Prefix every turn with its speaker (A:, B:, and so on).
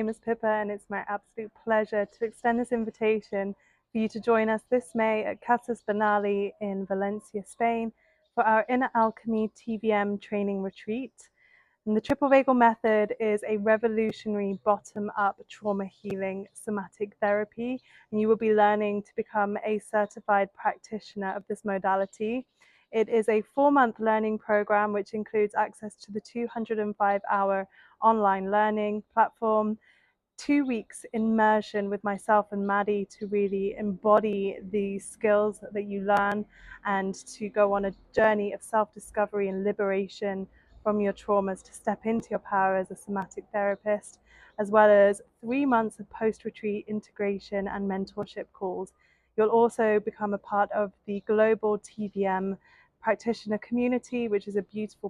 A: name is Pippa, and it's my absolute pleasure to extend this invitation for you to join us this May at Casas Banali in Valencia, Spain, for our Inner Alchemy TVM training retreat. And the triple vagal method is a revolutionary bottom-up trauma healing somatic therapy, and you will be learning to become a certified practitioner of this modality. It is a 4-month learning program which includes access to the 205-hour online learning platform, 2 weeks immersion with myself and Maddie to really embody the skills that you learn and to go on a journey of self-discovery and liberation from your traumas to step into your power as a somatic therapist, as well as 3 months of post-retreat integration and mentorship calls. You'll also become a part of the global TVM practitioner community, which is a beautiful